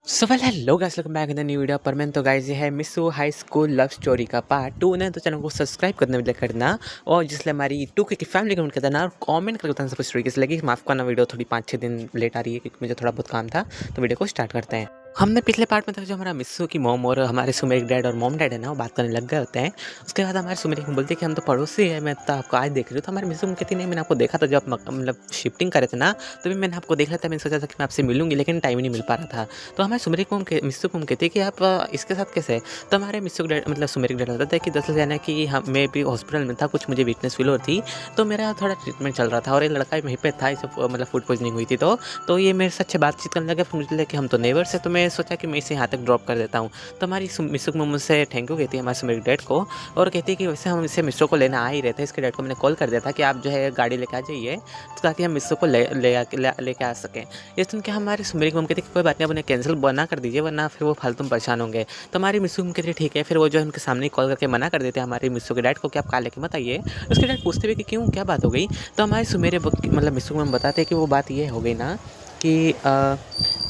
So well hello guys, welcome back in the new video. पर मैं तो guys ये है miss you high school love story का पार्ट 2 ने, तो चैनल को सब्सक्राइब करना और जिससे हमारी 2 की फैमिली कमेंट कर देना और कमेंट करके बताना सब स्टोरी कैसी लगी। माफ़ करना, वीडियो थोड़ी 5-6 दिन लेट आ रही है क्योंकि मुझे थोड़ा बहुत काम था। तो वीडियो को स्टार्ट करते हैं। हमने पिछले पार्ट में था जो हमारा मिस्सू की मॉम और हमारे सुमेरिक डैड और मॉम डैड है ना, वो बात करने लग गए होते हैं। उसके बाद हमारे सुमेरिक मॉम बोलती है कि हम तो पड़ोसी है, मैं तो आपको आज देख रही हूँ। तो हमारे मिस्सू मॉम कहती नहीं, मैंने आपको देखा था जब आप मतलब शिफ्टिंग कर रहे थे ना, तभी मैंने आपको देखा था। मैंने सोचा था कि मैं आपसे मिलूंगी लेकिन टाइम ही नहीं मिल पा रहा था। तो हमारे सुमेरिक मॉम मिस्सू मॉम कहती है कि आप इसके साथ कैसे है। तो हमारे मिस्सू डैड मतलब सुमेरिक डैड होता था कि दरअसल जाना कि हम मैं भी हॉस्पिटल में था, कुछ मुझे वीकनेस फील हो रही थी, तो मेरा थोड़ा ट्रीटमेंट चल रहा था और ये लड़का वहीं पे था, इसे मतलब फूड पॉइजनिंग हुई थी। तो ये मेरे से अच्छे बातचीत करने लगे। फिर मुझे लगा कि हम तो नेबर्स है, तो मैं सोचा कि मैं इसे यहाँ तक ड्रॉप कर देता हूँ। तो हमारी मिसुक मम्मी से थैंक यू कहती है हमारे सुमेरिक डैड को, और कहती है कि वैसे हम इसे मिस्सो को लेने आ ही रहे थे। इसके डैड को मैंने कॉल कर दिया था कि आप जो है गाड़ी लेके आ जाइए, तो ताकि हम मिस्सो को लेके आ सकें। ये सुन के हमारी सुमेरिक मम्मी कहती है कि कोई बात नहीं, आप उन्हें कैंसिल बना कर दीजिए वरना फिर वो फालतू में परेशान होंगे। तो हमारी मिस्सू मम्मी कहती है ठीक है। फिर वो जो है उनके सामने कॉल करके मना कर देते हैं हमारे मिस्सो के डैड को कि आप कार लेके मत आइए। उसके डैड पूछते हुए कि क्यों, क्या बात हो गई। तो हमारे सुमेरे मतलब मिस्सू मम्मी बताते हैं कि वो बात ये हो गई ना कि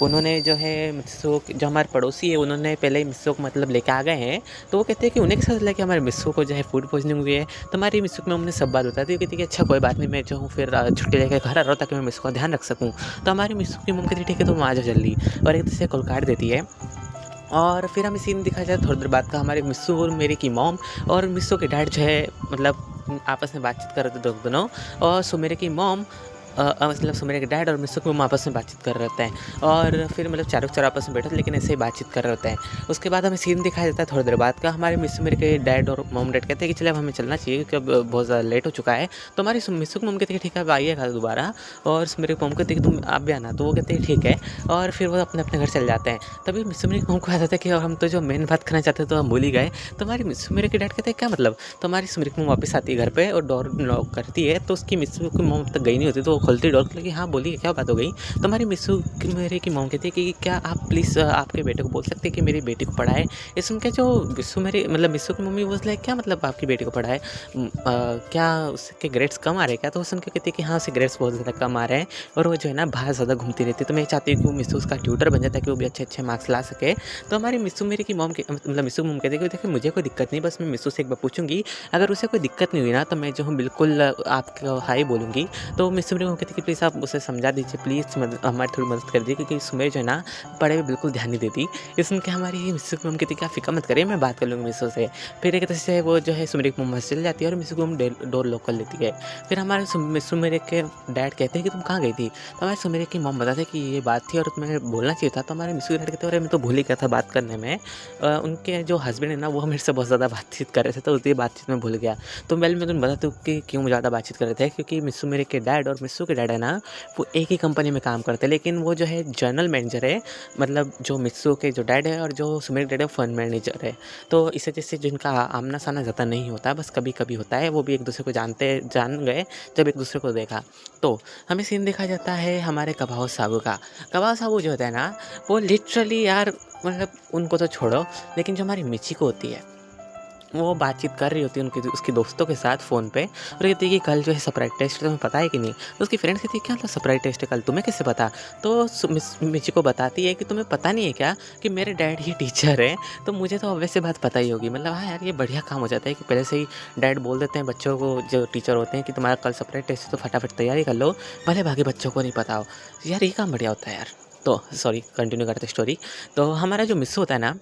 उन्होंने जो है मिस्सो जो हमारे पड़ोसी है, उन्होंने पहले ही मिस्सो को मतलब लेके आ गए हैं। तो वो कहते हैं कि उन्हीं के साथ लेके हमारे मिस्सो को जो है फूड पॉइजनिंग हुई है। तो हमारी मिस्सो की मम्मी ने सब बात बताती है, कहती है कि अच्छा कोई बात नहीं, मैं जो हूँ फिर छुट्टी लेकर घर आ रहा हूँ ताकि मैं मिस्सो का ध्यान रख सकूँ। तो हमारी मिस्सो की मम्मी कहती है ठीक है तुम आ जाओ जल्दी, और एक दूसरे कॉल काट देती है। और फिर हमें सीन दिखाया जाए थोड़ी देर बाद का, हमारे मिस्सू और मेरे की मॉम और मिस्सो के डैड जो है मतलब आपस में बातचीत कर रहे थे दोनों। और सुमेरे की मॉम मतलब सुमेरे के डैड और मिस्सू की मॉम आपस में बातचीत कर रहे होते हैं। और फिर मतलब चारों के चारों आपस में बैठे लेकिन ऐसे ही बातचीत कर रहे होते हैं। उसके बाद हमें सीन दिखाया जाता है थोड़ी देर बाद का, हमारे मिस्सू मेरे के डैड और मॉम डैड कहते हैं कि चले अब हमें चलना चाहिए क्योंकि अब बहुत ज़्यादा लेट हो चुका है। तो हमारी मिस्सू की मॉम कहती है ठीक है अब आइएगा दोबारा, और मेरे मॉम कहती है कि तुम आप भी आना। तो वो कहते हैं ठीक है, और फिर वो अपने अपने घर चले जाते हैं। तभी मिस्सू मेरे मॉम को याद आता है कि हम तो जो मेन बात करना चाहते थे तो हम भूल ही गए। तो हमारी मिस्सू मेरे के डैड कहते हैं क्या मतलब। तो हमारी सुमेरिक मॉम वापस आती है घर पे और डोर नॉक करती है। तो उसकी मिस्सू की मॉम तक गई नहीं होती, तो वो खोलती डोर लगी, हाँ बोलिए क्या बात हो गई। तो हमारी मिस्सू मेरे की मॉम कहती है कि क्या आप प्लीज़ आपके बेटे को बोल सकते हैं कि मेरी बेटी को पढ़ाए। ये सुन के जो मिस्सू मेरी मतलब मिस्सू की मम्मी बोल लाइक क्या मतलब आपकी बेटी को पढ़ाए, क्या उसके ग्रेड्स कम आ रहे हैं क्या। तो वो सुन के कहती है कि हाँ उसके ग्रेड्स बहुत ज़्यादा कम आ रहे हैं और वो जो है ना बाहर ज़्यादा घूमती रहती है। तो मैं चाहती हूँ कि वो मिस्सू उसका ट्यूटर बन जाए ताकि वो भी अच्छे अच्छे मार्क्स ला सके। तो हमारी मिस्सू मेरी की मॉम मतलब मिस्सू मॉम कहती है कि देखिए मुझे कोई दिक्कत नहीं, बस मैं मिस्सू से एक बार पूछूंगी, अगर उसे कोई दिक्कत नहीं हुई ना तो मैं जो हूँ बिल्कुल आपको हाई बोलूँगी। तो मिस्सू मेरी मॉम कहती है कि प्लीज़ आप उसे समझा दीजिए, प्लीज़ हमारी थोड़ी मदद कर दीजिए क्योंकि सुमेर जो है ना पढ़ाई में बिल्कुल ध्यान नहीं देती। ये सुन के हमारी मिस्सू की मॉम कहती है कि आप फिक्र मत करिए, मैं बात कर लूँगी मिस्सू से। फिर एक तरह से वो जो है सुमेर की मॉम चली जाती है और मिस्सू की मॉम डोर लॉक कर लेती है। फिर हमारे मिस्सू मेरे के डैड कहते हैं कि तुम कहाँ गई थी। तो हमारे सुमेर की मॉम बताते हैं कि ये बात थी और तुम्हें बोलना चाहिए था। तो हमारे मिस्सू के डैड कहते हैं अरे मैं तो भूल ही गया था बात करने में। उनके जो हस्बैंड है ना वो मेरे से बहुत ज़्यादा बातचीत कर रहे थे, तो उसी बातचीत में भूल गया। तो पहले मैं तुम्हें बताती हूँ कि क्यों ज़्यादा बातचीत कर रहे थे, क्योंकि मिस्सू मेरे के डैड और मिस्सू के डैड है ना वो एक ही कंपनी में काम करते हैं, लेकिन वो जो है जनरल मैनेजर है, मतलब जो मिस्सू के जो डैड है और जो सुमेर डैड है फंड मैनेजर है। तो इस वजह से जिनका आमना सामना ज़्यादा नहीं होता, बस कभी कभी होता है, वो भी एक दूसरे को जान गए जब एक दूसरे को देखा। तो हमें सीन देखा जाता है हमारे कबाव साबू का। कबाव साबू जो होता है ना वो लिटरली यार मतलब उनको तो छोड़ो, लेकिन जो हमारी मिची को होती है वो बातचीत कर रही होती है उनकी उसकी दोस्तों के साथ फ़ोन पे, और कहती है कि कल जो है सरप्राइज टेस्ट है, तुम्हें पता है कि नहीं। तो उसकी फ्रेंड्स कहती है क्या मतलब सरप्राइज टेस्ट है कल, तुम्हें कैसे पता। तो मिची को बताती है कि तुम्हें पता नहीं है क्या कि मेरे डैड ही टीचर हैं, तो मुझे तो वैसे बात पता ही होगी। मतलब हाँ यार ये बढ़िया काम हो जाता है कि पहले से ही डैड बोल देते हैं बच्चों को जो टीचर होते हैं कि तुम्हारा कल सरप्राइज टेस्ट है तो फटाफट तैयारी कर लो, भले बाकी बच्चों को नहीं पता हो। यार ये काम बढ़िया होता है यार। तो सॉरी कंटिन्यू करते स्टोरी। तो हमारा जो मिस होता है ना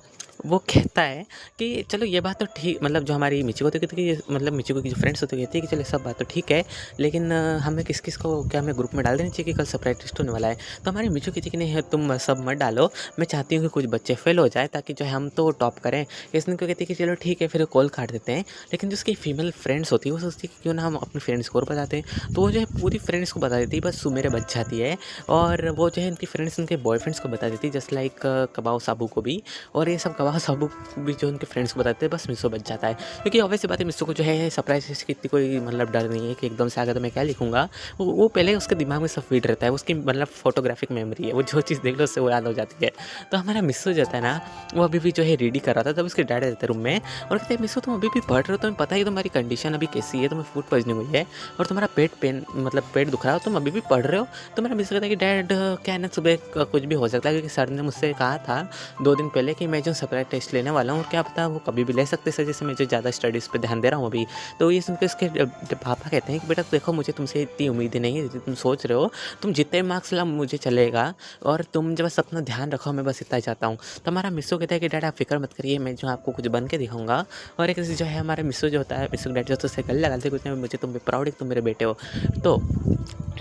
वो कहता है कि चलो ये बात तो ठीक, मतलब जो हमारी मिचिको होती है कि मतलब मिचिको की जो फ्रेंड्स होती कहती है कि चलो सब बात तो ठीक है, लेकिन हमें किस किस को क्या हमें ग्रुप में डाल देना चाहिए कि कल सरप्राइज टेस्ट होने वाला है। तो हमारी मिचिको कहती है कि नहीं तुम सब मत डालो, मैं चाहती हूँ कि कुछ बच्चे फेल हो जाए ताकि जो है हम तो टॉप करें। इसने को कहती है कि चलो ठीक है, फिर कॉल काट देते हैं। लेकिन जो उसकी फीमेल फ्रेंड्स होती है वो सोचती है कि क्यों ना हम अपनी फ्रेंड्स को और बताते हैं। तो वो जो है पूरी फ्रेंड्स को बता देती है, बस सुमेरे बच जाती है। और वो जो है उनकी फ्रेंड्स उनके बॉयफ्रेंड्स को बता देती है, जस्ट लाइक कबाव साबू को भी। और ये सब अलावा सब भी जो उनके फ्रेंड्स को बताते हैं, बस मिस्सो बच जाता है। क्योंकि ऑब्वियस सी बात है, मिस्सो को जो है सरप्राइज़ की इतनी कोई मतलब डर नहीं है कि एकदम से आ गया तो मैं क्या लिखूँगा। वो पहले उसके दिमाग में सब फ़ीड रहता है, उसकी मतलब फ़ोटोग्राफिक मेमोरी है, वो जो चीज़ देख लो उससे वो याद हो जाती है। तो हमारा मिस्सो जो था ना, वो अभी भी जो है रीड ही कर रहा था, तब उसके डैड रहते थे रूम में और कहते हैं, "मिस्सो तुम अभी भी पढ़ रहे हो? तुम्हें पता है तुम्हारी कंडीशन अभी कैसी है, तुम्हें फूड पॉइज़निंग हुई है और तुम्हारा पेट दुख रहा है और तुम अभी भी पढ़ रहे हो?" तो मेरा मिस्सो कहता है कि डैड क्या है ना, सुबह कुछ भी हो सकता है, क्योंकि सर ने मुझसे कहा था 2 दिन पहले कि मैं जो सरप्राइज़ टेस्ट लेने वाला हूँ और क्या पता वो कभी भी ले सकते सर, जैसे मैं जो ज़्यादा स्टडीज़ पे ध्यान दे रहा हूँ अभी। तो ये सुन के उसके पापा कहते हैं कि बेटा देखो, मुझे तुमसे इतनी उम्मीदें नहीं है जितनी तुम सोच रहे हो। तुम जितने मार्क्स लाओ मुझे चलेगा और तुम जो बस अपना ध्यान रखो, मैं बस इतना ही चाहता हूँ। तो हमारा मिस्सो कहता है कि डैड आप फ़िक्र मत करिए, मैं जो आपको कुछ बन के दिखाऊँगा। और एक जो है हमारा मिस्सो जो होता है, मिस्सो डैड जो तो उससे गले लगाते कुछ नहीं, मुझे तुम पे प्राउड है कि तुम मेरे बेटे हो। तो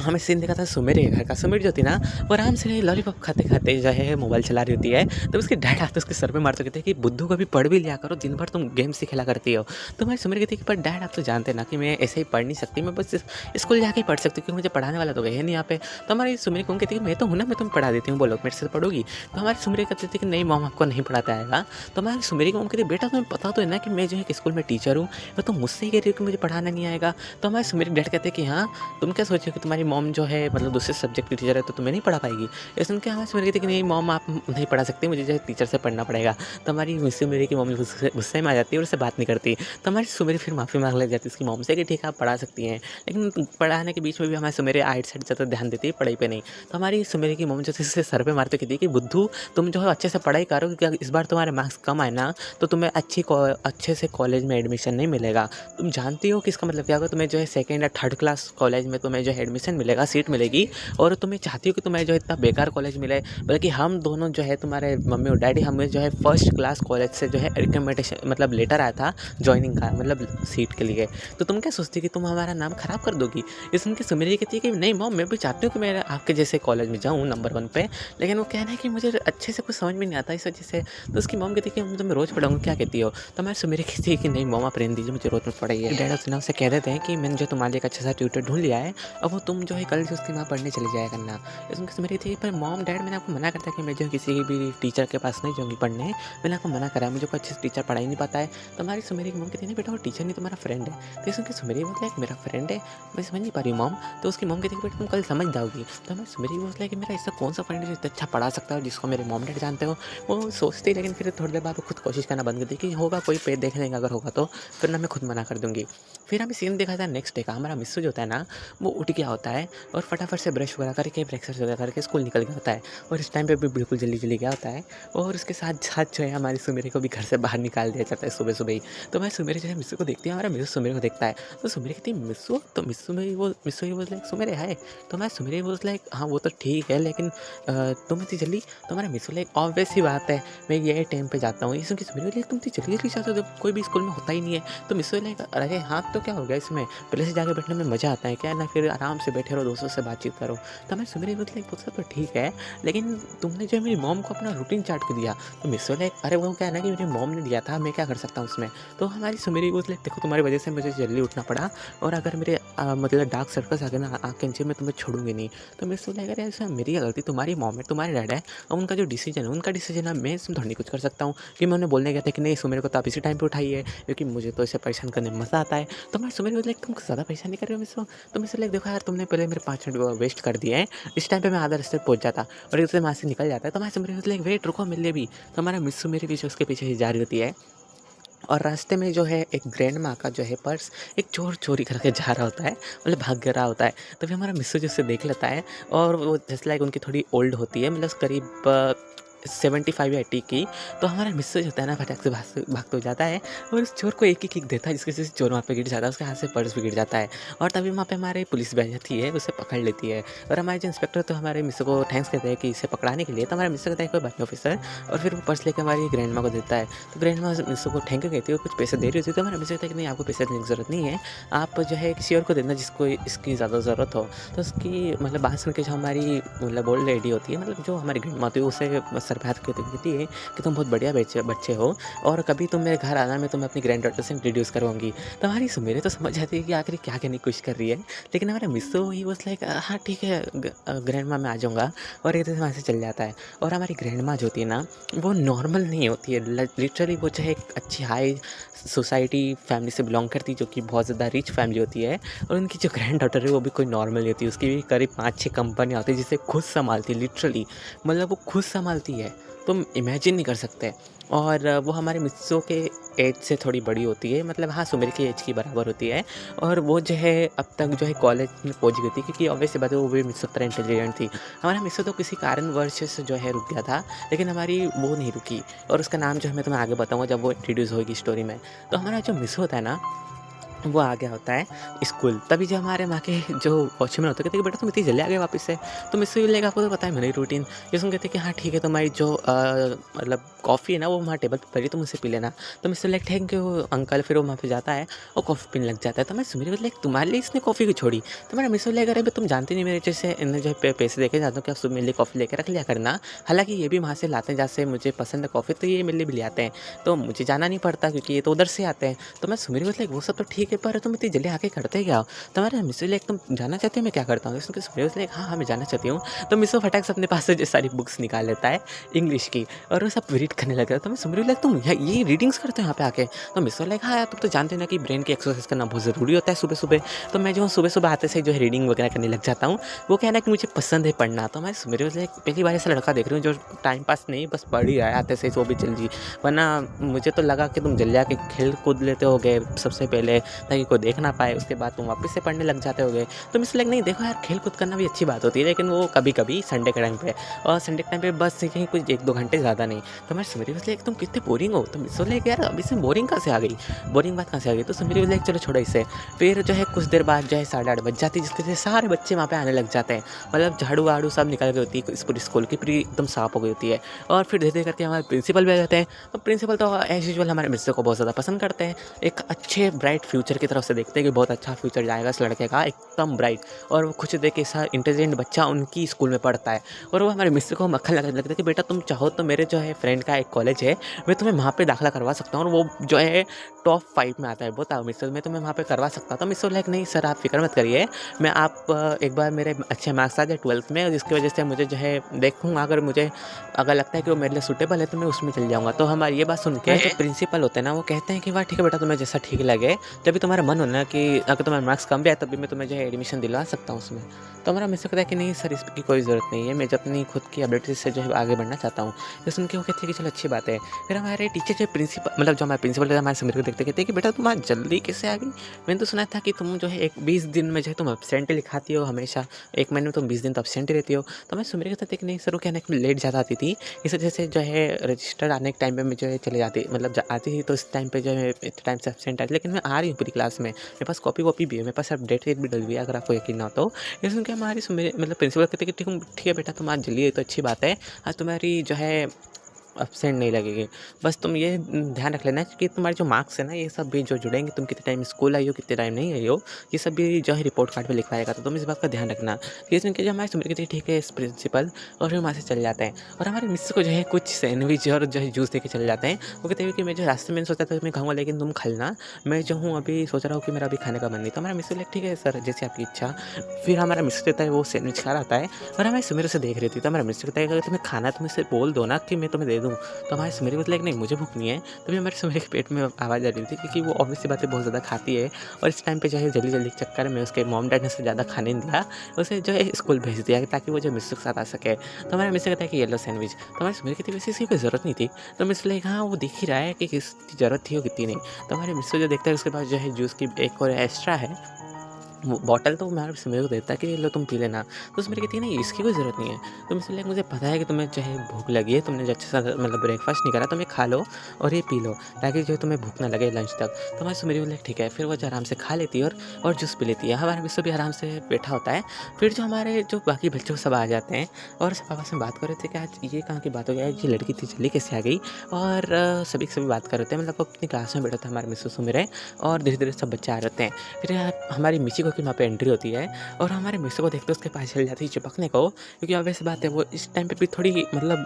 हमें सीन दिखा था सुमेर के घर का। सुमेर जो थी ना, वो आराम से लॉलीपॉप खाते-खाते जो है मोबाइल चला रही होती है। तो उसके डैड आते उसके सर पे मारते कहते हैं कि बुद्धू कभी पढ़ भी लिया करो, दिन भर तुम गेम्स ही खेला करती हो। तो हमारी सुमेर कहती है कि पर डैड आप तो जानते हैं ना कि मैं ऐसे ही पढ़ नहीं सकती, मैं बस स्कूल जाके ही पढ़ सकती हूँ क्योंकि मुझे पढ़ाने वाला तो है नहीं यहाँ पे। तो हमारी सुमेर को कहती है कि मैं तो हूँ ना, मैं तुम्हें पढ़ा देती हूँ, बोलो मेरे से पढ़ोगी? तो हमारी सुमेर कहती थी कि नहीं मॉम, आपको नहीं पढ़ाता आएगा। तो हमारी सुमेर की मॉम कहती है बेटा तुम्हें पता तो है ना कि मैं जो है स्कूल में टीचर हूँ, और तुम मुझसे ही कह रही हो कि मुझे पढ़ाना नहीं आएगा। तो हमारे सुमेर डैड कहते हैं कि हाँ, तुम क्या सोचे हो कि तुम्हारी मॉम जो है मतलब दूसरे सब्जेक्ट की टीचर है तो तुम्हें नहीं पढ़ा पाएगी? ये सुन के हमारी सुमेर कहती है कि नहीं मॉम, आप नहीं पढ़ा सकती, मुझे जो है टीचर से पढ़ना पड़ेगा। तो हमारी सुमेर की मम्मी गुस्से में आ जाती है और उससे बात नहीं करती। तो हमारी सुमेर फिर माफ़ी मांग लग जाती है उसकी मॉम से कि ठीक है आप पढ़ा सकती हैं, लेकिन पढ़ाने के बीच में भी हमारी सुमेर आइट साइड ज़्यादा ध्यान देती है, पढ़ाई पे नहीं। तो हमारी सुमेर की मम्मी जो थी उससे सर पे मारते कहती है कि बुद्धू, तुम जो है अच्छे से पढ़ाई करो, क्योंकि इस बार तुम्हारे मार्क्स कम आए ना तो तुम्हें अच्छे से कॉलेज में एडमिशन नहीं मिलेगा। तुम जानती हो कि इसका मतलब क्या होगा? तुम्हें जो है सेकंड या थर्ड क्लास कॉलेज में तुम्हें जो है एडमिशन मिलेगा, सीट मिलेगी, और तुम्हें चाहती हो कि तुम्हें जो है इतना बेकार कॉलेज मिले, बल्कि हम दोनों जो है तुम्हारे मम्मी और डैडी, हमें जो है फर्स्ट क्लास कॉलेज से जो है रिकमेंडेशन मतलब लेटर आया था जॉइनिंग का, मतलब सीट के लिए। तो तुम क्या सोचती कि तुम हमारा नाम खराब कर दोगी? ये सुन के सुमेर जी कहती है कि नहीं मॉम, मैं भी चाहती हूँ कि मैं आपके जैसे कॉलेज में जाऊँ नंबर 1 पे, लेकिन वो कहना है कि मुझे अच्छे से कुछ समझ में नहीं आता इस वजह से। तो उसकी मॉम कहती है कि मैं तुम्हें रोज़ पढ़ाऊँगी, क्या कहती हो? तो हमारे सुमेर कहती है कि नहीं मॉम, आप रहने दीजिए, मुझे रोज़ में पढ़ाइए। डैड उसे कह देते हैं कि मैंने जो तुम्हारे लिए एक अच्छा सा ट्यूटर ढूँढ लिया है, अब वो तुम जो है कल से उसके वहाँ पढ़ने चले जाया करना। इसमें सुमेर थी पर मॉम डैड, मैंने आपको मना करता है कि मैं जो किसी भी टीचर के पास नहीं जाऊँगी पढ़ने, मैंने आपको मना करा है, मुझे कोई अच्छे से टीचर पढ़ा ही नहीं पाता है। तो हमारी सुमेर की मॉम कहती है नहीं बेटा, वो टीचर नहीं तुम्हारा फ्रेंड है। तो इसमें सुमेर बोलता है कि मेरा फ्रेंड है, मैं समझ नहीं पा रही मॉम। तो उसकी मॉम कहती है कि बेटा तुम कल समझ जाओगी। तो हमारी सुमेर बोलता है कि मेरा ऐसा कौन सा फ्रेंड है जो इतना अच्छा पढ़ा सकता है, जिसको मेरे मॉम डैड जानते हो? वो सोचती है, लेकिन फिर थोड़ी देर बाद वो खुद कोशिश करना बंद कर दी कि होगा कोई पेज देख लेंगे, अगर होगा तो फिर ना मैं खुद मना कर दूँगी। फिर हमें सीन देखा था नेक्स्ट डे का, हमारा मिस्सू जो होता है ना, वो उठ गया होता है और फटाफट से ब्रश वगैरह करके ब्रेकफास्ट वगैरह करके स्कूल निकल गया होता है, और इस टाइम पे भी बिल्कुल जल्दी गया होता है, और उसके साथ जो है हमारी सुमेरी को भी घर से बाहर निकाल दिया जाता है सुबह ही। तो हमारी सुमेरी जो है मिस्सू को देखती है, हमारा मिस्सू सुमेरी को देखता है, तो सुमेरी कहती है मिस्सू, तो मिस्सू ही बोल लाइक सुमेरी हाय। तो हमारी सुमेरी बोल लाइक हाँ वो तो ठीक है, लेकिन तुम इतनी जल्दी? तो हमारा मिस्सू लाइक ऑब्वियस सी बात है, मैं ये टाइम पे जाता हूँ। ये सुन के सुमेरी बोली तुम इतनी जल्दी जाते हो जब कोई भी स्कूल में होता ही नहीं है? तो मिस्सू लाइक अरे हाँ तो क्या हो गया इसमें, पहले से जाके बैठने में मज़ा आता है क्या ना, फिर आराम से बैठे रहो, दोस्तों से बातचीत करो। तो हमारी सुमेरी बोलती है वो सब तो ठीक है, लेकिन तुमने जो है मेरी मॉम को अपना रूटीन चार्ट क्यों दिया? तो मिस्सू लाइक अरे वो क्या है ना कि मेरी मॉम ने दिया था, मैं क्या कर सकता हूँ उसमें? तो हमारी सुमेरी बोलती है देखो तुम्हारी वजह से मुझे जल्दी उठना पड़ा, और अगर मेरे मतलब डार्क सर्कल्स आ गए ना आँख के नीचे, मैं तुम्हें छोड़ूंगी नहीं। तो मिस्सू लाइक अरे ऐसा मेरी क्या गलती, तुम्हारी मॉम है, तुम्हारे डैड है, और उनका जो डिसीजन है उनका डिसीजन है, मैं इसमें थोड़ी कुछ कर सकता हूँ। कि मैं उन्हें बोलने गया था कि नहीं सुमेरी को तो आप इसी टाइम पे उठाइए, क्योंकि मुझे तो इसे परेशान करने में मज़ा आता है। तो मैं सुमेरी बोलती तुम ज़्यादा परेशान नहीं कर रहे हो मिस्सू? तो मिस्सू लाइक देखो यार, तुमने पहले मेरे 5 मिनट वेस्ट कर दिए हैं, इस टाइम पे मैं आधा रास्ते पहुँच जाता और इससे वहाँ से निकल जाता है। तो मैं सुमेरी बोलती लाइक वेट रुको मेरे लिए भी। तो हमारा मिस्सू मेरे पीछे उसके पीछे जा रही होती है, और रास्ते में जो है एक ग्रैंड माँ का जो है पर्स एक चोर चोरी करके जा रहा होता है, मतलब भाग रहा होता है। तभी हमारा मिस्सू जो उसे देख लेता है, और वो जस्ट लाइक उनकी थोड़ी ओल्ड होती है, मतलब करीब 75 या 80 की। तो हमारा मिस्सू जो होता है ना, फटाक से भाग तो जाता है, और उस चोर को एक ही किक देता है जिसकी वजह से चोर वहाँ पे गिर जाता है, उसके हाथ से पर्स भी गिर जाता है। और तभी वहाँ पे हमारे पुलिस भी आ जाती है, उसे पकड़ लेती है, और हमारे जो इंस्पेक्टर तो हमारे मिस्सू को थैंक्स कहते हैं कि इसे पकड़ाने के लिए। तो हमारा मिस्सू कहता है कोई बात नहीं ऑफिसर, और फिर वो पर्स लेकर हमारी ग्रैंड माँ को देता है। तो ग्रैंड माँ मिस्सू को थैंक यू कहती है, कुछ पैसे दे रही होती है। तो हमारा मिस्सू कहता है कि नहीं आपको पैसे देने की ज़रूरत नहीं है, आप जो है किसी और को देना जिसको इसकी ज़्यादा ज़रूरत हो। तो उसकी मतलब बात सुन के जो हमारी मतलब ओल्ड लेडी होती है, मतलब जो हमारी ग्रैंड माँ होती है, उसे सर सर बात करते कहती है कि तुम बहुत बढ़िया बच्चे बच्चे हो और कभी तुम मेरे घर आना, मैं तुम्हें अपनी ग्रैंड डॉटर से इंट्रोड्यूस करवाऊँगी। तो हमारी सुमेरे तो समझ जाती है कि आखिर क्या कहने की कोशिश कर रही है, लेकिन हमारा मिस्सू ही वाज़ लाइक हाँ ठीक है ग्रैंडमा मैं आ जाऊँगा, और एकदम से वहाँ से चल जाता है। और हमारी ग्रैंडमा जो होती है ना, वो नॉर्मल नहीं होती है, लिटरली वो चाहे एक अच्छी हाई सोसाइटी फैमिली से बिलोंग करती है, जो कि बहुत ज़्यादा रिच फैमिली होती है, और उनकी जो ग्रैंड डॉटर है वो भी कोई नॉर्मल नहीं होती, उसकी भी करीब 5-6 कंपनियाँ होती है जिसे खुद संभालती है लिटरली, मतलब वो खुद संभालती है, तुम इमेजिन नहीं कर सकते। और वो हमारे मिस्सो के एज से थोड़ी बड़ी होती है, मतलब हाँ सुमेर की एज की बराबर होती है, और वो जो है अब तक जो है कॉलेज में पहुंच गई थी, क्योंकि ऑब्वियस सी बात है वो भी मिस्सो तरह इंटेलिजेंट थी। हमारा मिस्सो तो किसी कारणवश से जो है रुक गया था, लेकिन हमारी वो नहीं रुकी, और उसका नाम जो है मैं तुम्हें आगे बताऊँगा जब वो इंट्रोड्यूस होगी स्टोरी में। तो हमारा जो मिस्सो होता है ना, वो आ गया होता है स्कूल, तभी जो हमारे वहाँ के जो वॉचमैन होते हैं कहते हैं कि बेटा तुम इतनी जल्दी आ गए वापस से, तो मिस्सू ये लेगा, आपको तो पता है मेरी रूटीन। ये सुन कहते हैं कि हाँ ठीक है, तुम्हारी जो मतलब कॉफ़ी है ना वो वहाँ टेबल पर पड़ी, तुम उससे पी लेना। तो मिस्सू लाइक थैंक यू अंकल, फिर वो वहाँ पे जाता है और कॉफ़ी पीने लग जाता है। तो मैं सुमेरी बोली लाइक तुम्हारे लिए इसने कॉफ़ी क्यों छोड़ी, तो मेरा मिस्सू लाइक अरे भाई तुम जानते नहीं मेरे जैसे इन्हें जो है पैसे देके जाता हूँ कि आप मेरे लिए कॉफ़ी लेकर रख लिया करना, हालांकि ये भी वहाँ से लाते हैं जहाँ से मुझे पसंद है कॉफ़ी, तो ये मेरे लिए भी ले आते हैं, तो मुझे जाना नहीं पड़ता क्योंकि ये तो उधर से आते हैं। तो मैं सुमेरी बोली लाइक वो सब तो ठीक है, पर तुम इतनी जल्दी आके करते क्या हो, तुम्हारे मिस्सू लाइक तुम जाना चाहते हो मैं क्या करता हूँ, इसमें सुमेरी बोली लाइक हाँ हाँ मैं जाना चाहती हूँ। तो मिस्सू फटाक से अपने पास से जो सारी बुक्स निकाल लेता है इंग्लिश की, और वो सब रीड करने लगा। तो मैं सुमेरी लाइक तुम ये रीडिंग्स करते हो यहाँ पे आके, तो मिस्सू लाइक हाँ यार तुम तो जानते हो ना कि ब्रेन की एक्सरसाइज करना बहुत ज़रूरी होता है सुबह सुबह, तो मैं जो सुबह सुबह आते से जो है रीडिंग वगैरह करने लग जाता हूँ। वो कहना कि मुझे पसंद है पढ़ना, तो मैं सुमेरी लाइक पहली बार ऐसा लड़का देख रही हूँ जो टाइम पास नहीं बस पढ़ ही रहा है आते से वो भी जल्दी, वरना मुझे तो लगा कि तुम जल्दी आके खेल कूद लेते होगे सबसे पहले ताकि कोई देख ना पाए, उसके बाद तुम वापस से पढ़ने लग जाते होगे। तो मिस लाइक नहीं देखो यार खेल कूद करना भी अच्छी बात होती है, लेकिन वो कभी कभी संडे के टाइम पे, और संडे के टाइम पे बस कहीं कुछ 1-2 घंटे ज़्यादा नहीं। तो मैं सुमेरी बस लाइक तुम कितने बोरिंग हो, तो मिस लाइक यार अभी से बोरिंग कहाँ से आ गई, बोरिंग बात कहाँ से आ गई। तो सुमेरी लाइक चलो छोड़ो इसे। फिर जो है कुछ देर बाद जो है 8:30 बज जाती है, जिसके वजह से सारे बच्चे वहाँ पे आने लग जाते हैं, मतलब झाड़ू वाड़ू सब निकल गई होती है, इस पूरी स्कूल की पूरी एकदम साफ हो गई होती है। और फिर धीरे धीरे करके हमारे प्रिंसिपल भी आ जाते हैं। तो प्रिंसिपल तो एज यूजुअल हमारे मिस्टर को बहुत ज़्यादा पसंद करते हैं, एक अच्छे ब्राइट फ्यूचर की तरफ से देखते हैं कि बहुत अच्छा फ्यूचर जाएगा इस लड़के का एकदम ब्राइट, और वो खुश देख के ऐसा इंटेलिजेंट बच्चा उनकी स्कूल में पढ़ता है। और वो हमारे मिस्टर को मक्खन लगने लगता है कि बेटा तुम चाहो तो मेरे जो है फ्रेंड का एक कॉलेज है, मैं तुम्हें वहाँ पे दाखिला करवा सकता हूँ, और वो जो है टॉप 5 में आता है, बताओ मिस्टर मैं तुम्हें वहाँ पे करवा सकता हूँ। तो मिस्टर लाइक नहीं सर आप फिक्र मत करिए, मैं आप एक बार मेरे अच्छे मार्क्स आ जाए 12th में, और जिसकी वजह से मुझे जो है देखूँगा, अगर लगता है कि वो मेरे लिए सूटेबल है तो मैं उसमें चल जाऊँगा। तो हमारी ये बात सुन के जो प्रिंसिपल होते हैं ना वो कहते हैं कि वाह ठीक है बेटा तुम्हें जैसा ठीक लगे, जब भी तुम्हारा मन हो ना कि अगर तुम्हारे मार्क्स कम भी आए तब भी मैं तुम्हें जो है एडमिशन दिलवा सकता हूँ उसमें। तो हमारा मिस्टर कहता है कि नहीं सर इसकी कोई ज़रूरत नहीं है, मैं जो अपनी खुद की एबिलिटी से जो है आगे बढ़ना चाहता हूँ। तो सुन के वो कहते हैं कि चलो अच्छी बात है। फिर हमारे टीचर जो प्रिंसिपल मतलब जो हमारे प्रिंसिपल हमारे समीर को देखते कहते हैं कि बेटा तुम आज जल्दी कैसे आ गई, मैंने तो सुना था कि तुम जो है एक 20 दिन में जो है तुम एब्सेंट लिखाती हो, हमेशा 1 महीने में तुम 20 दिन तो एब्सेंट ही रहती हो। तो मैं सुमेर कहता था कि नहीं सर वो कहने कि लेट ज़्यादा आती थी, इस वजह से जो है रजिस्टर आने के टाइम पे मैं जो है चले जाती मतलब आती थी, तो इस टाइम पे जो है इतने टाइम से एब्सेंट आई, लेकिन मैं आ रही हूँ पूरी क्लास में, मेरे पास कॉपी वॉपी भी है, मेरे पास अब डेट वेट भी डल हुई है अगर आपको यकीन ना हो तो। ये सुन के हमारी मतलब प्रिंसिपल कहते कि ठीक है बेटा तुम आज जल्दी है तो अच्छी बात है, आज तुम्हारी जो है एब्सेंट नहीं लगेगी। बस तुम ये ध्यान रख लेना कि तुम्हारे जो मार्क्स है ना ये सब भी जो जुड़ेंगे, तुम कितने टाइम स्कूल आई हो कितने टाइम नहीं आई हो, ये सब भी जो है रिपोर्ट कार्ड पे लिखवाएगा, तो तुम इस बात का ध्यान रखना। ये सुन के जो हमारे सुमेर कहते ठीक है इस प्रिंसिपल, और फिर वहाँ से चले जाते हैं। और हमारे मिस को जो है कुछ सैंडविच और जो है जूस दे के चले जाते हैं। वो कहते हैं कि मैं जो रास्ते में सोचा था मैं खाऊंगा, लेकिन तुम खा लेना, मैं जो हूँ अभी सोच रहा हूँ कि मेरा अभी खाने का मन नहीं। तो हमारा मिस लाइक ठीक है सर जैसे आपकी इच्छा। फिर हमारा मिस देता है वो सैंडविच खा रहा है, और हमारे सुमेर से देख रही थी। तो हमारा मिस कहता है अगर तुम्हें खाना तुम इससे बोल दो ना कि मैं तुम्हें दे दूँ। तो हमारे मेरी मतलब नहीं मुझे भूख नहीं है, तभी हमारे सुमेर के पेट में आवाज़ आ रही थी, क्योंकि वो ऑब्वियस सी बातें बहुत ज़्यादा खाती है, और इस टाइम पे जो है जल्दी जल्दी के चक्कर में उसके मॉम डैड ने उसे ज़्यादा खाने नहीं दिया, उसे जो है स्कूल भेज दिया ताकि वो जो मिस्टर के साथ आ सके। तो हमारा मिस्टर कहता है कि येलो सैंडविच। तो हमारे सुमेर कहती वैसे इसकी कोई ज़रूरत नहीं थी। तो मिस्टर लाइक हाँ वो दिख ही रहा है कि किसकी ज़रूरत थी और कितनी नहीं। तो हमारे मिस्टर जो देखता है उसके पास जो है जूस की एक और एक्स्ट्रा है वो बॉटल, तो मैं सुमेर को देता है कि लो तुम पी लेना। तो उसमें कहती है नहीं इसकी कोई ज़रूरत नहीं है। तो मैं लाइक मुझे पता है कि तुम्हें जो है भूख लगी है, तुमने जो अच्छा सा मतलब ब्रेकफास्ट नहीं करा, तो मैं खा लो और ये पी लो ताकि जो है तुम्हें भूख ना लगे लंच तक। तो मैं सुमेर लाइक ठीक है, फिर वो जो आराम से खा लेती है और जूस पी लेती है। हमारा विश्व भी आराम से बैठा होता है। फिर जो हमारे जो बाकी बच्चे सब आ जाते हैं और सब आपस में बात कर रहे थे कि आज ये कहाँ की बात हो गई, ये लड़की थी जल्दी कैसे आ गई, और सभी बात कर रहे थे, मतलब वो अपनी क्लास में बैठा था हमारे मिस्टर सुमेर है, और धीरे धीरे सब बच्चे आ रहे हैं। फिर हमारी मिची को की वहाँ पे एंट्री होती है, और हमारे मिस्टर को देखते उसके पास चल जाती है चिपकने को, क्योंकि ऑब्वियस बात है वो इस टाइम पे भी थोड़ी मतलब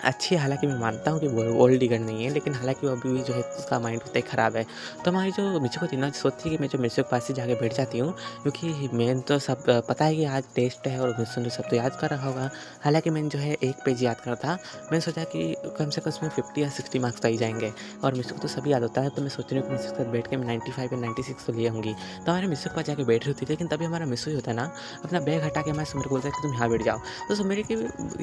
अच्छी है, हालाँकि मैं मानता हूँ कि वो गोल्ड डिगर नहीं है, लेकिन हालाँकि वो अभी भी जो है उसका माइंड उतना ही ख़राब है। तो हमारी जो मिचू थी ना, सोचती है कि मैं जो मिचू के पास ही जाके बैठ जाती हूँ, क्योंकि मेन तो सब पता है कि आज टेस्ट है और मिचू ने सब तो याद कर रखा होगा। हालाँकि मैंने जो है 1 पेज याद करा था, मैंने सोचा कि कम से कम उसमें 50 या 60 मार्क्स तो आ ही जाएँगे और मिचू को तो सभी याद होता है, तो मैं सोच रही हूँ कि मिचू के साथ बैठ के मैं 95 या 96 तो ले आऊँगी। तो हमारे मिचू के पास जाके बैठ रही थी, लेकिन तभी हमारा मिचू जो होता है ना, अपना बैग हटा के हमारे सुमिर को बोलता है कि तुम यहाँ बैठ जाओ। तो सुमिर की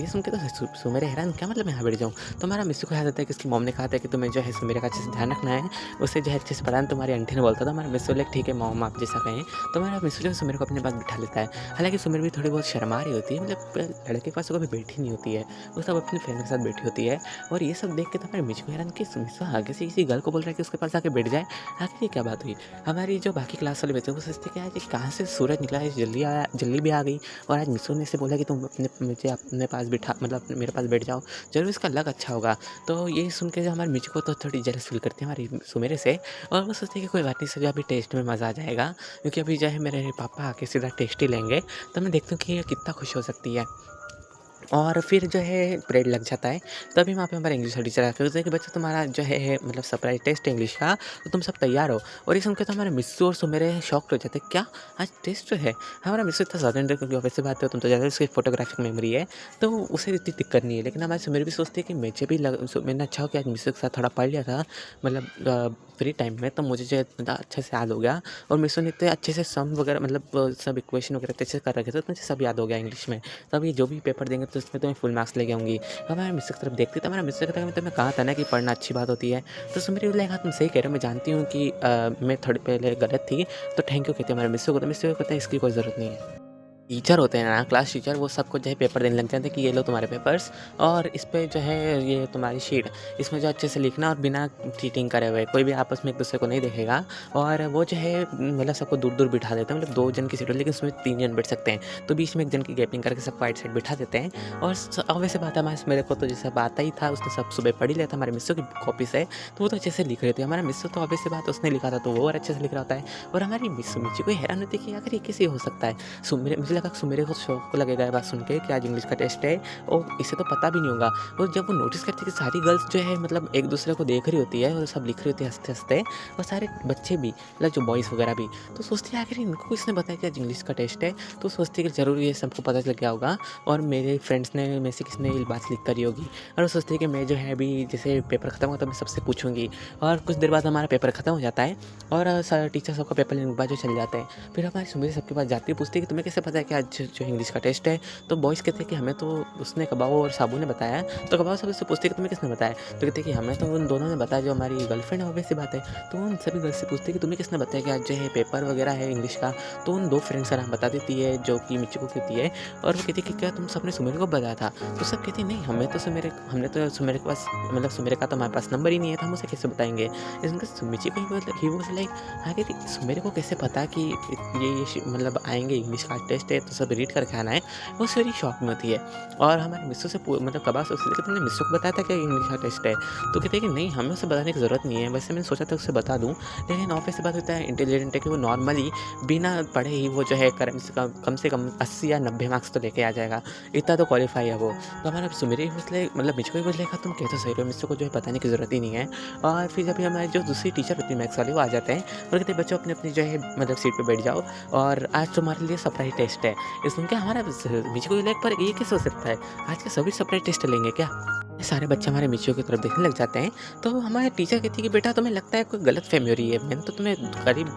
ये सुन के तो सुमिर हैरान, क्या मतलब मैं यहाँ बैठ जाऊँ? तो हमारा मिस्सी को याद आता है कि उसकी मॉम ने कहा था कि तुम्हें जो है सुमेरा का अच्छे से ध्यान रखना है, उसे जो है अच्छे से पढ़ाना। तुम्हारी आंटी ने बोलता था, हमारा मिस्सी बोले ठीक है मॉम आप जैसा कहें। तो हमारा मिस्सी जो है सुमेर को अपने पास बिठा लेता है। हालाँकि सुमेर भी थोड़ी बहुत शर्मा रही होती है, मतलब लड़के के पास वो कभी बैठी नहीं होती है, वो सब अपनी फ्रेंड के साथ बैठी होती है। और ये सब देख के तो हमारे मिच्ची को हैरान कि मिस्सी आगे से किसी गर्ल को बोल रहा है कि उसके पास आके बैठ जाए, आखिर ये क्या बात हुई? हमारी जो बाकी क्लास वाले बच्चे वो सोचते कि आज ये कहाँ से सूरज निकला है, जल्दी आया, जल्दी भी आ गई और आज मिस्सू ने इसे बोला कि तुम मुझे अपने पास बिठा, मतलब मेरे पास बैठ जाओ, ज़रूर इसका लक अच्छा होगा। तो ये सुन के जो हमारी मिच्ची को तो थोड़ी जेलस फ़ील करती है हमारी सुमेरे से, और वो सोचती है कि कोई बात नहीं, सर अभी टेस्ट में मज़ा आ जाएगा, क्योंकि अभी जो है मेरे पापा आके सीधा टेस्ट ही लेंगे। तो मैं देखती हूँ कि ये कितना खुश हो सकती है। और फिर जो है पीरियड लग जाता है, तभी वहाँ पे हमारा इंग्लिश का टीचर आके बोलता है कि बच्चों तुम्हारा जो है मतलब सरप्राइज़ टेस्ट है इंग्लिश का, तो तुम सब तैयार हो। और ये सुन के तो हमारे मिस्सू और सुमेरे शॉक्ड हो जाते हैं, क्या आज टेस्ट जो है? हमारा मिस्सू इतना ज़्यादा, क्योंकि ऑब्वियस सी बात है, तुम तो जानते हो उसकी फोटोग्राफिक मेमोरी है, तो उसे इतनी दिक्कत नहीं है। लेकिन हमारे सुमेर भी सोचती है कि मुझे भी मैंने अच्छा हो कि आज मिस्सू के साथ थोड़ा पढ़ लिया था, मतलब फ्री टाइम में, तो मुझे जो है इतना अच्छे से याद हो गया। और मिस्सू ने इतने अच्छे से सम वगैरह, मतलब सब इक्वेशन वगैरह अच्छे से कर रखे थे, तो मुझे सब याद हो गया इंग्लिश में। तो अभी जो भी पेपर देंगे तो उसमें तो मैं फुल मार्क्स लेके आऊँगी। अब मैं मिस्सी की तरफ देखती तो मेरा मिस्सी कहता है, मैं तुम्हें कहा था ना कि पढ़ना अच्छी बात होती है। तो सुमेर बोले, हाँ तुम सही कह रहे हो, मैं जानती हूँ कि मैं थोड़ी पहले गलत थी, तो थैंक यू कहती है हमारे मिस्सी को। तो मिस्सी को कहता है इसकी कोई ज़रूरत नहीं है। टीचर होते हैं ना, क्लास टीचर, वो सबको जो है पेपर देने लग जाते हैं कि ये लो तुम्हारे पेपर्स, और इस पे जो है ये तुम्हारी शीट, इसमें जो अच्छे से लिखना और बिना चीटिंग करे हुए, कोई भी आपस में एक दूसरे को नहीं देखेगा। और वो जो है मतलब सबको दूर दूर बिठा देते हैं, मतलब 2 जन की सीट हो, लेकिन उसमें 3 जन बैठ सकते हैं, तो बीच में 1 जन की गैपिंग करके सबको राइट साइड बिठा देते हैं। और ऑब्वियस सी बात है, हमारे मेरे को तो जैसे आता ही था, उसने सब सुबह पढ़ ही लिया था हमारे मिस्सू की कॉपी से, तो वो तो अच्छे से लिख रहे थे। हमारा मिस्सू तो ऑब्वियस सी बात है, उसने लिखा था तो वो और अच्छे से लिख रहा होता है। और हमारी मिच्ची को हैरान होती है कि आखिर ये कैसे हो सकता है। सुमेरे, मुझे लगा सुमेरे को शौक को लगेगा ये बात सुन के कि आज इंग्लिश का टेस्ट है और इसे तो पता भी नहीं होगा। और जब वो नोटिस करती है कि सारी गर्ल्स जो है मतलब एक दूसरे को देख रही होती है और सब लिख रही होती है हंसते हंसते, और सारे बच्चे भी, मतलब जो बॉयज़ वगैरह भी, तो सोचती है आखिर इनको किसने बताया कि आज इंग्लिश का टेस्ट है। तो सोचती है कि ज़रूर ये सबको पता चल गया होगा और मेरे फ्रेंड्स ने में से किसी ने ये बात लिख करी होगी। और वो सोचती है कि मैं जो है अभी जैसे पेपर ख़त्म होता है मैं सबसे पूछूंगी। और कुछ देर बाद हमारा पेपर ख़त्म हो जाता है और सारे टीचर सबका पेपर लेने के बाद जो चल जाते हैं। फिर हमारी सुमेर सबके पास जाती है, पूछती है कि तुम्हें कैसे पता है कि आज जो इंग्लिश का टेस्ट है। तो बॉयज़ कहते हैं कि हमें तो उसने, कबाओ और साबू ने बताया। तो कबाओ साबू से पूछते हैं कि तुम्हें किसने बताया? तो कहते हैं कि हमें तो उन दोनों ने बताया, जो हमारी गर्लफ्रेंड है, ऑब्वियस सी बात है। तो उन सभी गर्ल्स से पूछते हैं कि तुम्हें किसने बताया कि आज जो है पेपर वगैरह है इंग्लिश का। तो उन 2 फ्रेंड्स का नाम बता देती है, जो कि मिच्ची को कहती है, और वो कहती है कि क्या तुम सबने सुमेर को बताया था? तो सब कहती है नहीं, हमने तो सुमेर के पास, मतलब सुमेर का तो हमारे पास नंबर ही नहीं है, तो हम उसे कैसे बताएँगे? इसमें मिच्ची को ही वाज़ लाइक, हाँ कहती सुमेर को कैसे पता कि ये मतलब आएँगे, इंग्लिश का टेस्ट है तो सब रीड करके आना है। वो सारी शॉक में होती है। और हमारे मिस्सू से मतलब कबा से उससे कि तुमने मिस्सू को बताया था क्या इंग्लिश का टेस्ट है? तो कहते हैं कि नहीं, हमें उसे बताने की ज़रूरत नहीं है, वैसे मैंने सोचा था उसे बता दूँ, लेकिन ऑब्वियस सी बात होता है इंटेलिजेंट है कि वो नॉर्मली बिना पढ़े ही वो जो है कम से कम 80 या 90 मार्क्स तो लेके आ जाएगा, इतना तो क्वालिफाई है वो। तो हमारा सुमेर भी मतलब मिच्ची को भी बोलेगा तुम कह तो सही रहे हो, मिस्सू को जो है बताने की ज़रूरत ही नहीं है। और फिर जब हमारे जो दूसरी टीचर होती है मैथ्स वाली, वो आ जाते हैं और कहते हैं बच्चों अपनी अपनी जो है मतलब सीट पर बैठ जाओ और आज तुम्हारे लिए सरप्राइज टेस्ट है। ये सुन के हमारा मिच्ची को लगा पर ये कैसे हो सकता है? आज के सभी सरप्राइज टेस्ट लेंगे क्या? सारे बच्चे हमारे मिच्चियों की तरफ देखने लग जाते हैं। तो हमारे टीचर कहती है कि बेटा तुम्हें लगता है कोई गलतफ़हमी हो रही है। मैंने तो तुम्हें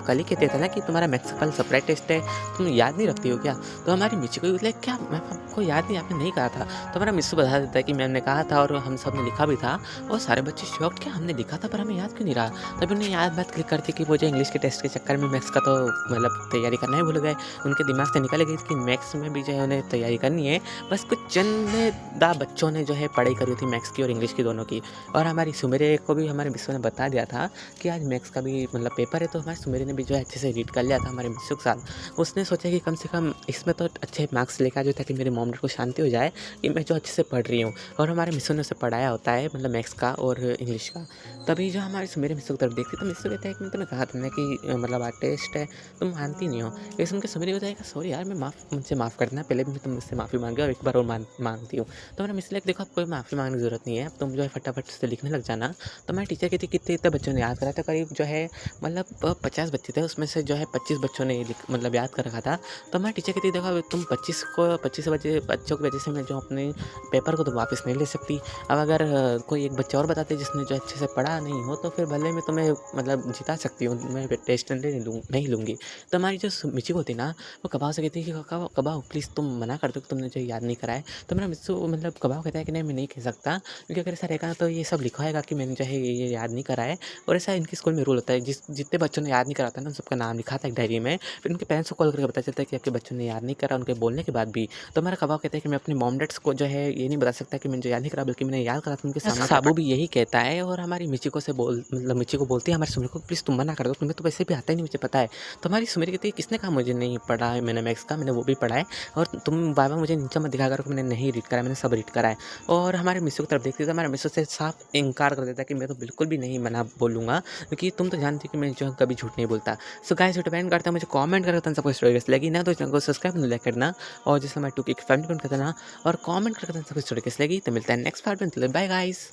कल ही कह दिया था ना कि तुम्हारा मैथ्स का कल सरप्राइज टेस्ट है, तुम याद नहीं रखती हो क्या? तो हमारी मिच्ची को बोला क्या मैम आपको याद नहीं, आपने नहीं कहा था? तो हमारा मिस्सू बता देता है कि मैम ने कहा था और हम सब ने लिखा भी था। और सारे बच्चे शॉक्ड, क्या हमने लिखा था पर हमें याद क्यों नहीं रहा? तभी उन्हें याद बात क्लिक करती कि वो जो इंग्लिश के टेस्ट के चक्कर में मैथ्स का तो मतलब तैयारी करना ही भूल गए। उनके दिमाग से निकल गई कि मैथ्स में भी जो है उन्हें तैयारी करनी है। बस कुछ चंद बच्चों ने जो है पढ़ाई करी थी मैथ्स की और इंग्लिश की दोनों की। और हमारी सुमेरे को भी हमारे मिस्सू ने बता दिया था कि आज मैथ्स का भी मतलब पेपर है, तो हमारी सुमेरे ने भी जो है अच्छे से रीड कर लिया था हमारे मिस्सू के साथ। उसने सोचा कि कम से कम इसमें तो अच्छे मार्क्स लेकर आ जाए ताकि मेरी मॉम को शांति हो जाए कि मैं जो अच्छे से पढ़ रही हूँ। और हमारे मिस्सू ने उसे पढ़ाया होता है मतलब मैथ्स का और इंग्लिश का। तभी जो हमारे सुमेरे मिस्सू की तरफ देखती तो मिस्सू कहता है कि मैं तुम्हें कहा था ना कि मतलब आज टेस्ट है, तुम मानती नहीं हो। ये सुन के सुमेरे हो जाएगा, सॉरी यार मुझसे माफ़ कर देना, पहले भी मैं तुमसे माफ़ी मांगी और एक बार और मांगती हूँ। तो मैंने मिस्सू देखो, आपको कोई माफ़ी मांगने की ज़रूरत नहीं है, अब तुम जो है फटाफट से लिखने लग जाना। तो हमारे टीचर कहती कितने इतने बच्चों ने याद करा था, करीब जो है मतलब 50 बच्चे थे, उसमें से जो है 25 बच्चों ने मतलब याद कर रखा था। तो हमारे टीचर कहती देखो तुम 25 बच्चों की वजह से मैं जो अपने पेपर को तो वापस नहीं ले सकती। अब अगर कोई एक बच्चा और बताते जिसने जो अच्छे से पढ़ा नहीं हो तो फिर भले मैं तुम्हें मतलब जिता सकती हूँ, मैं टेस्ट नहीं लूँगी। तो हमारी जो मिची होती ना, वो कबाव से कहती है कि कबाव प्लीज़ तुम मना कर दो कि तुमने जो याद नहीं करा है। तो मेरा मिस्सू मतलब कबाव कहता है कि नहीं मैं नहीं कह सकता, क्योंकि अगर ऐसा रहेगा तो ये सब लिखा होगा कि मैंने जो है ये याद नहीं करा है। और ऐसा इनके स्कूल में रूल होता है, जितने बच्चों ने याद नहीं करा था ना, उन सबका नाम लिखा था एक डायरी में। फिर उनके पेरेंट्स को कॉल करके पता चलता है कि आपके बच्चों ने याद नहीं करा, उनके बोलने के बाद भी। तो हमारा कबाव कहता है कि मैं अपने मॉम डैड्स को जो है ये नहीं बता सकता कि मैंने जो याद नहीं करा, बल्कि मैंने याद करा था उनके सामने। साबू भी यही कहता है और हमारी मिचिको से मतलब मिचिको बोलती है हमारी सुमिर को, प्लीज़ तुम मना कर दो, तुम्हें तो वैसे भी आता ही नहीं, मुझे पता है। तो हमारी सुमिर कहती है किसने कहा मुझे नहीं पढ़ा है, मैंने मैथ्स का मैंने वो भी पढ़ा है, और तुम बार-बार मुझे नीचा मत दिखाया करो कि मैंने नहीं रीड करा है, मैंने सब रीड करा है। और हमारे मिस्सू की तरफ देखते हैं तो हमारा मिस्सू से साफ इनकार कर देता है कि मैं तो बिल्कुल भी नहीं मना बोलूँगा, क्योंकि तुम तो जानती हो कि मैं जो है कभी झूठ नहीं बोलता। सो गाइस डिपेंड करता है, मुझे कमेंट करके बताना सबको स्टोरी कैसी लगी ना, तो चैनल को सब्सक्राइब नहीं करना, और जैसे हमारे 2K की फैमिली को करना और कमेंट करके बताना सबको स्टोरी कैसी लगी। तो मिलता है नेक्स्ट पार्ट में, बाय गाइस।